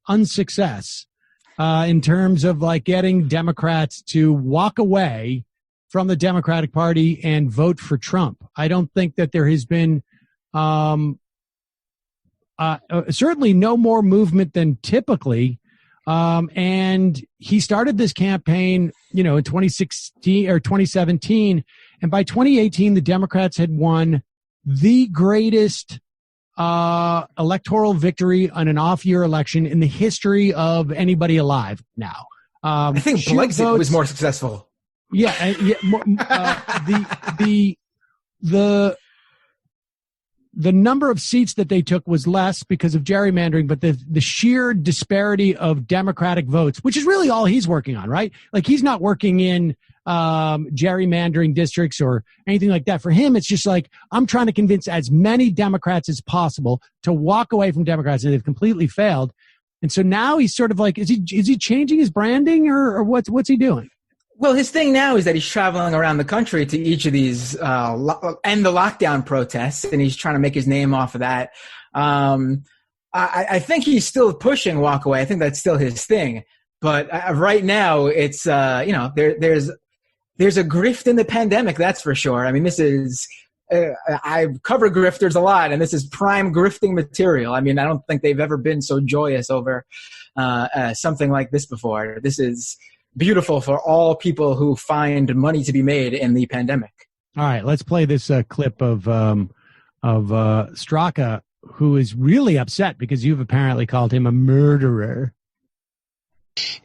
unsuccess in terms of like getting Democrats to walk away from the Democratic Party and vote for Trump. I don't think that there has been certainly no more movement than typically. And he started this campaign, in 2016 or 2017. And by 2018, the Democrats had won the greatest electoral victory on an off-year election in the history of anybody alive now. I think Brexit was more successful. Yeah. The number of seats that they took was less because of gerrymandering, but the sheer disparity of Democratic votes, which is really all he's working on, right? Like he's not working in gerrymandering districts or anything like that. For him, it's just like, I'm trying to convince as many Democrats as possible to walk away from Democrats, and they've completely failed. And so now he's sort of like, is he changing his branding or what's he doing? Well, his thing now is that he's traveling around the country to each of these end the lockdown protests, and he's trying to make his name off of that. I think he's still pushing walk away. I think that's still his thing. But right now, it's there's a grift in the pandemic, that's for sure. I mean, this is I cover grifters a lot, and this is prime grifting material. I mean, I don't think they've ever been so joyous over something like this before. This is beautiful for all people who find money to be made in the pandemic. All right, let's play this clip of Straka, who is really upset because you've apparently called him a murderer.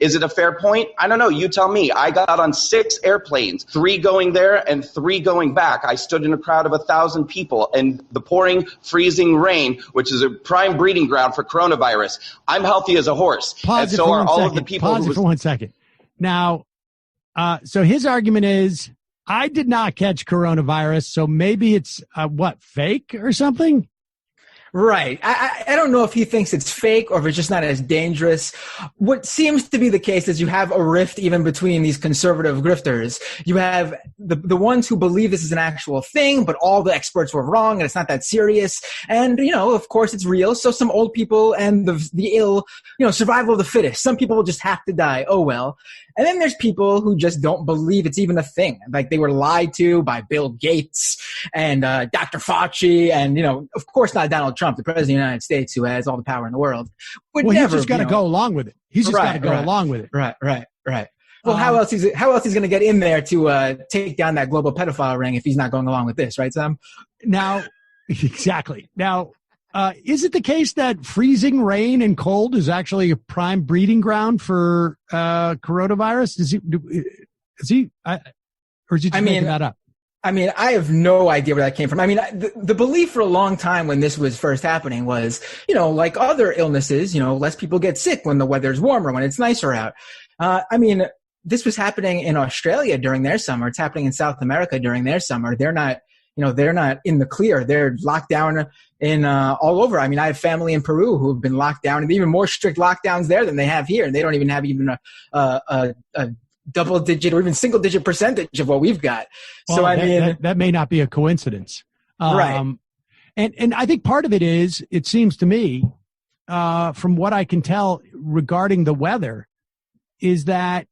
Is it a fair point? I don't know. You tell me. I got on 6 airplanes, 3 going there and 3 going back. I stood in a crowd of 1,000 people in the pouring, freezing rain, which is a prime breeding ground for coronavirus. I'm healthy as a horse. Pause and so are all of the people. Pause it for 1 second. Now, so his argument is, I did not catch coronavirus, so maybe it's, fake or something? Right. I don't know if he thinks it's fake or if it's just not as dangerous. What seems to be the case is you have a rift even between these conservative grifters. You have the ones who believe this is an actual thing, but all the experts were wrong and it's not that serious. And, of course it's real. So some old people and the ill, survival of the fittest. Some people will just have to die. Oh, well. And then there's people who just don't believe it's even a thing. Like they were lied to by Bill Gates and Dr. Fauci and, of course not Donald Trump, the president of the United States, who has all the power in the world. He's just got to go along with it. He's just got to go along with it. Right. Well, how else he's going to get in there to take down that global pedophile ring if he's not going along with this, right, Sam? Now, exactly. Now, is it the case that freezing rain and cold is actually a prime breeding ground for coronavirus? Is he just making that up? I mean, I have no idea where that came from. I mean, the belief for a long time when this was first happening was, like other illnesses, less people get sick when the weather's warmer, when it's nicer out. I mean, this was happening in Australia during their summer. It's happening in South America during their summer. They're not in the clear. They're locked down in all over. I mean, I have family in Peru who have been locked down, and even more strict lockdowns there than they have here. And they don't even have a double-digit or even single-digit percentage of what we've got. Well, so I mean, that may not be a coincidence, right? And I think part of it is, it seems to me, from what I can tell regarding the weather, is that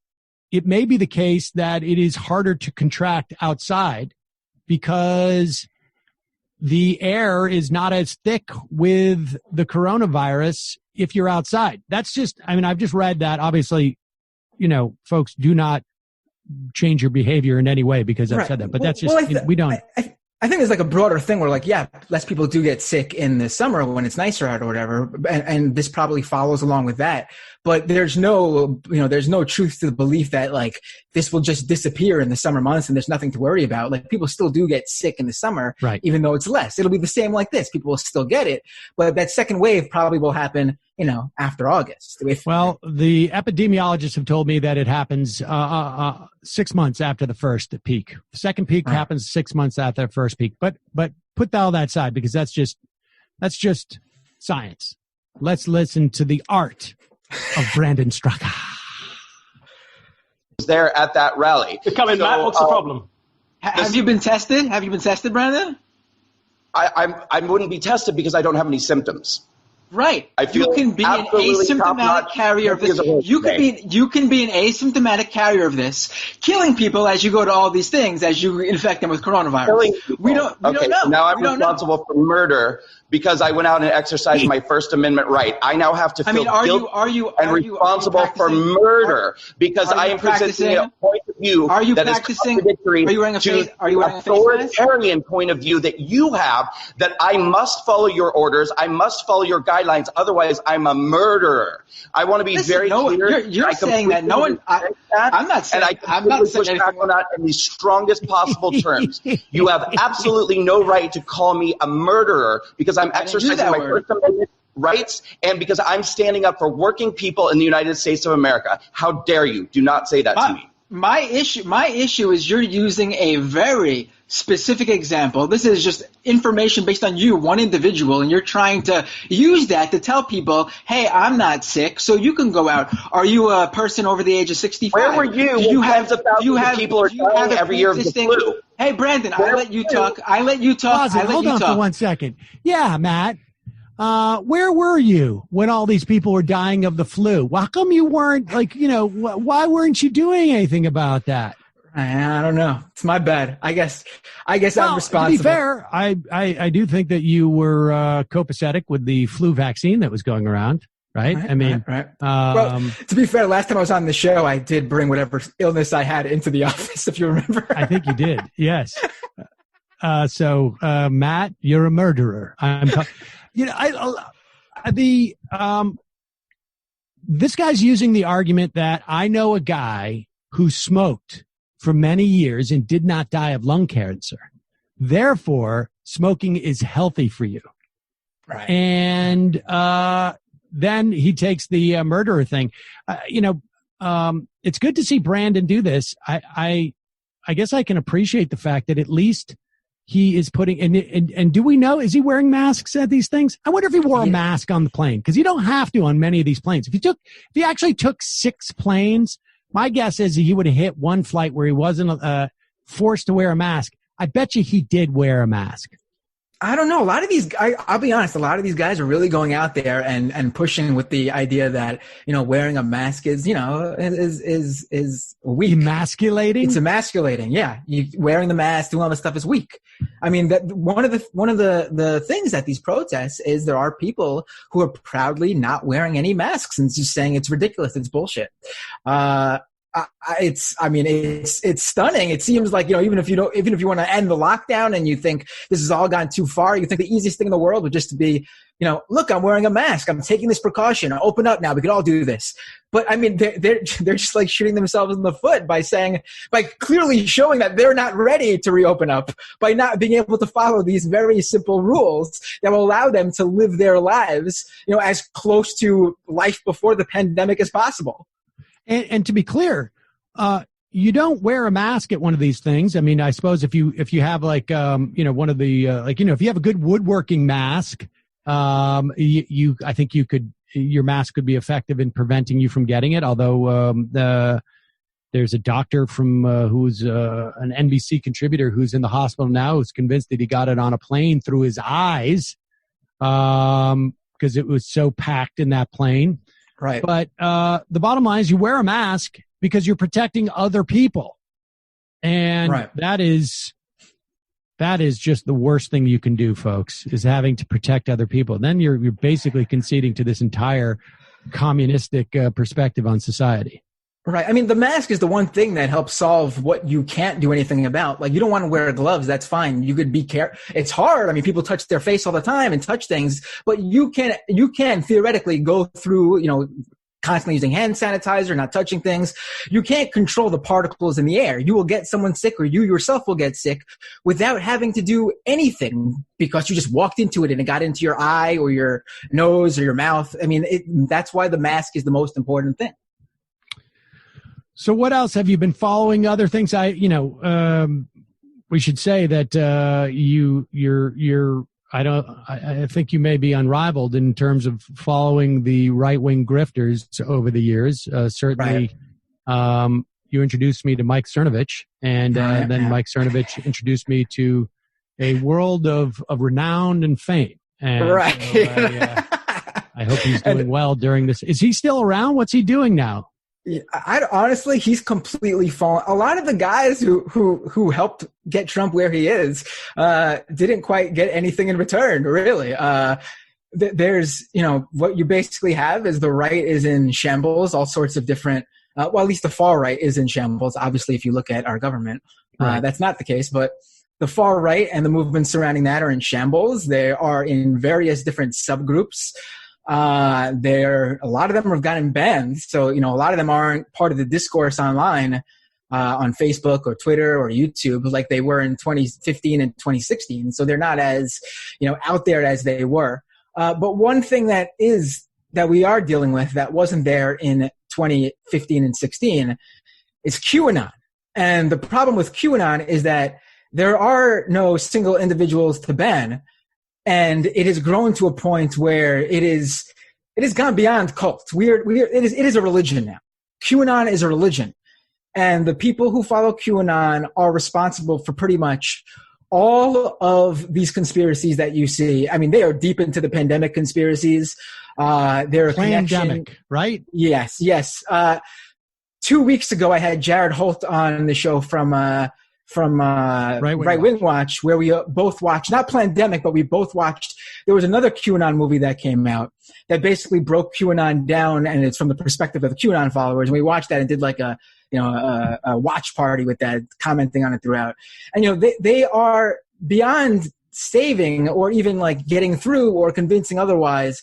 it may be the case that it is harder to contract outside because the air is not as thick with the coronavirus if you're outside. That's just, I mean, I've just read that. Obviously, folks, do not change your behavior in any way because I've said that, but that's just, we don't. I think there's like a broader thing where less people do get sick in the summer when it's nicer out or whatever. And this probably follows along with that. But there's no truth to the belief that like this will just disappear in the summer months and there's nothing to worry about. Like people still do get sick in the summer, right? Even though it's less. It'll be the same like this. People will still get it. But that second wave probably will happen, after August. The epidemiologists have told me that it happens 6 months after the first peak. The second peak happens 6 months after the first peak. But put all that aside because that's just science. Let's listen to the art of Brandon Straka. Was there at that rally. Matt, what's the problem? Have you been tested? Brandon? I wouldn't be tested because I don't have any symptoms. Right. I feel you can be an asymptomatic carrier of this. You can be an asymptomatic carrier of this, killing people as you go to all these things, as you infect them with coronavirus. We don't know. So now I'm responsible for murder because I went out and exercised my First Amendment right. I now have to feel guilty and responsible for murder because I am presenting a point of view that is contradictory to the authoritarian point of view that you have, that I must follow your orders, I must follow your guidelines, otherwise I'm a murderer. I want to be very clear. You're saying that no one. I'm not saying. And I'm not push back on that in the strongest possible terms. You have absolutely no right to call me a murderer because I'm exercising my First Amendment rights and because I'm standing up for working people in the United States of America. How dare you? Do not say that to me. My issue is you're using a very specific example. This is just information based on you, one individual, and you're trying to use that to tell people, hey, I'm not sick, so you can go out. Are you a person over the age of 65? Where were you? You have people are dying every year of the flu. Hey, Brandon, I let you talk. Hold on for 1 second. Yeah, Matt. Where were you when all these people were dying of the flu? How come you weren't why weren't you doing anything about that? I don't know. It's my bad. I guess I'm responsible. To be fair, I do think that you were copacetic with the flu vaccine that was going around, right? Right. Well, to be fair, last time I was on the show, I did bring whatever illness I had into the office, if you remember. I think you did. Yes. So Matt, you're a murderer. This guy's using the argument that I know a guy who smoked for many years and did not die of lung cancer. Therefore, smoking is healthy for you. Right. And then he takes the murderer thing. It's good to see Brandon do this. I guess I can appreciate the fact that at least he is putting and do we know, is he wearing masks at these things? I wonder if he wore a mask on the plane, because you don't have to on many of these planes. If he actually took 6 planes, my guess is he would have hit one flight where he wasn't forced to wear a mask. I bet you he did wear a mask. I don't know. A lot of these, I'll be honest, a lot of these guys are really going out there and pushing with the idea that, wearing a mask is weak. Emasculating? It's emasculating. Yeah. Wearing the mask, doing all this stuff is weak. I mean, that one of the things at these protests is there are people who are proudly not wearing any masks and just saying it's ridiculous. It's bullshit. It's stunning. It seems like, even if you want to end the lockdown and you think this has all gone too far, you think the easiest thing in the world would just to be, look, I'm wearing a mask. I'm taking this precaution. I'll open up now. We can all do this. But I mean, they're just like shooting themselves in the foot by clearly showing that they're not ready to reopen up, by not being able to follow these very simple rules that will allow them to live their lives, as close to life before the pandemic as possible. And to be clear, you don't wear a mask at one of these things. I mean, I suppose if you have one of the if you have a good woodworking mask, I think your mask could be effective in preventing you from getting it. Although there's a doctor from who's an NBC contributor who's in the hospital now, who's convinced that he got it on a plane through his eyes because it was so packed in that plane. Right. But the bottom line is you wear a mask because you're protecting other people. And that is just the worst thing you can do, folks, is having to protect other people. Then you're basically conceding to this entire communistic perspective on society. Right. I mean, the mask is the one thing that helps solve what you can't do anything about. Like, you don't want to wear gloves. That's fine. You could be careful. It's hard. I mean, people touch their face all the time and touch things, but you can theoretically go through, constantly using hand sanitizer, not touching things. You can't control the particles in the air. You will get someone sick, or you yourself will get sick without having to do anything because you just walked into it and it got into your eye or your nose or your mouth. I mean, that's why the mask is the most important thing. So what else have you been following? Other things? We should say that I think you may be unrivaled in terms of following the right-wing grifters over the years. Certainly, you introduced me to Mike Cernovich, and then Mike Cernovich introduced me to a world of renown and fame. And I hope he's doing well during this. Is he still around? What's he doing now? Honestly, he's completely fallen. A lot of the guys who helped get Trump where he is didn't quite get anything in return, really. There's, what you basically have is the right is in shambles, all sorts of different, well, at least the far right is in shambles. Obviously, if you look at our government, that's not the case, but the far right and the movements surrounding that are in shambles. They are in various different subgroups. A lot of them have gotten banned. So, a lot of them aren't part of the discourse online, on Facebook or Twitter or YouTube like they were in 2015 and 2016. So they're not as, out there as they were. But one thing that we are dealing with that wasn't there in 2015 and 16 is QAnon. And the problem with QAnon is that there are no single individuals to ban. And it has grown to a point where it has gone beyond cult. It is a religion now. QAnon is a religion. And the people who follow QAnon are responsible for pretty much all of these conspiracies that you see. I mean, they are deep into the pandemic conspiracies. They're pandemic, right? Yes. 2 weeks ago, I had Jared Holt on the show from Right Wing Watch, where we both watched, not Plandemic, but we both watched, there was another QAnon movie that came out that basically broke QAnon down, and it's from the perspective of the QAnon followers. And we watched that and did like a watch party with that, commenting on it throughout. And, they are beyond saving or even like getting through or convincing otherwise.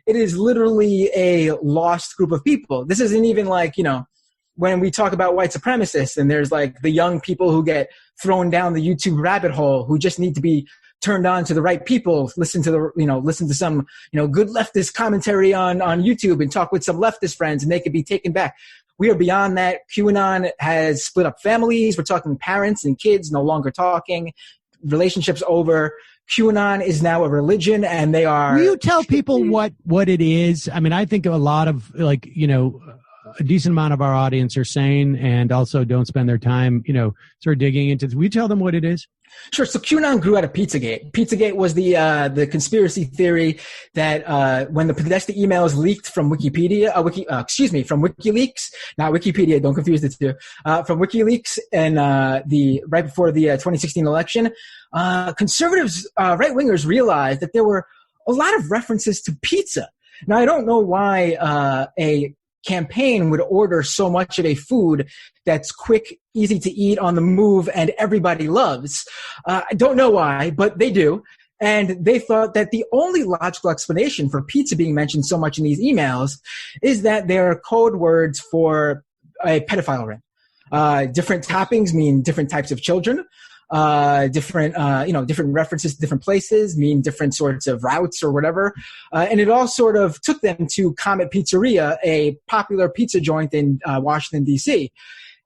It is literally a lost group of people. This isn't even like, when we talk about white supremacists and there's like the young people who get thrown down the YouTube rabbit hole who just need to be turned on to the right people, listen to some, good leftist commentary on YouTube and talk with some leftist friends and they could be taken back. We are beyond that. QAnon has split up families. We're talking parents and kids no longer talking, relationships over. QAnon is now a religion and they are. Will you tell people what it is? I mean, I think a lot of a decent amount of our audience are sane and also don't spend their time, sort of digging into this. Will you tell them what it is? Sure. So QAnon grew out of Pizzagate. Pizzagate was the conspiracy theory that when the Podesta emails leaked from Wikipedia, from WikiLeaks, not Wikipedia, don't confuse the two, from WikiLeaks and right before the 2016 election, conservatives, right-wingers realized that there were a lot of references to pizza. Now, I don't know why a campaign would order so much of a food that's quick, easy to eat, on the move, and everybody loves. I don't know why, but they do. And they thought that the only logical explanation for pizza being mentioned so much in these emails is that they're code words for a pedophile ring. Different toppings mean different types of children. Different references to different places mean different sorts of routes or whatever. And it all sort of took them to Comet Pizzeria, a popular pizza joint in Washington, D.C.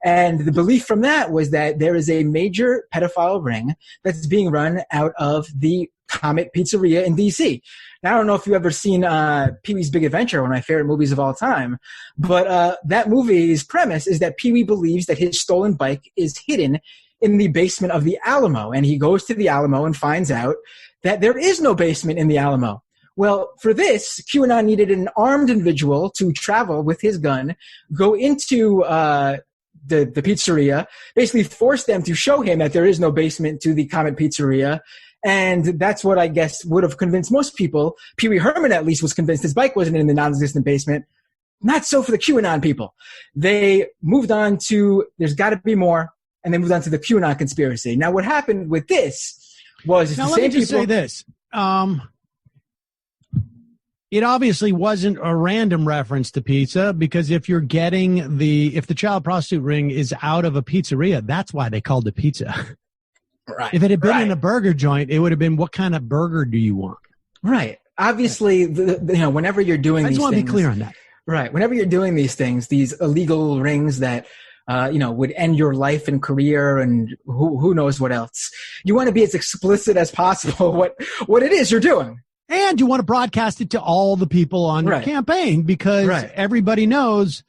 And the belief from that was that there is a major pedophile ring that's being run out of the Comet Pizzeria in D.C. Now, I don't know if you've ever seen Pee-wee's Big Adventure, one of my favorite movies of all time, but that movie's premise is that Pee-wee believes that his stolen bike is hidden in the basement of the Alamo, and he goes to the Alamo and finds out that there is no basement in the Alamo. Well, for this, QAnon needed an armed individual to travel with his gun, go into the pizzeria, basically force them to show him that there is no basement to the Comet Pizzeria, and that's what I guess would have convinced most people. Pee Wee Herman at least was convinced his bike wasn't in the non-existent basement. Not so for the QAnon people. They moved on to, there's got to be more, and they moved on to the QAnon conspiracy. Now, what happened with this was now, let me just say this. It obviously wasn't a random reference to pizza, because if you're getting if the child prostitute ring is out of a pizzeria, that's why they called it pizza. Right. If it had been in a burger joint, it would have been, what kind of burger do you want? Right. Obviously, whenever you're doing these things. I just want to be clear on that. Right. Whenever you're doing these things, these illegal rings that would end your life and career and who knows what else. You want to be as explicit as possible what it is you're doing. And you want to broadcast it to all the people on your campaign, because everybody knows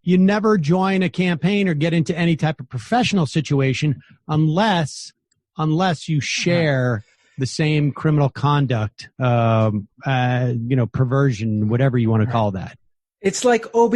you never join a campaign or get into any type of professional situation unless you share the same criminal conduct, perversion, whatever you want to call that. It's like OB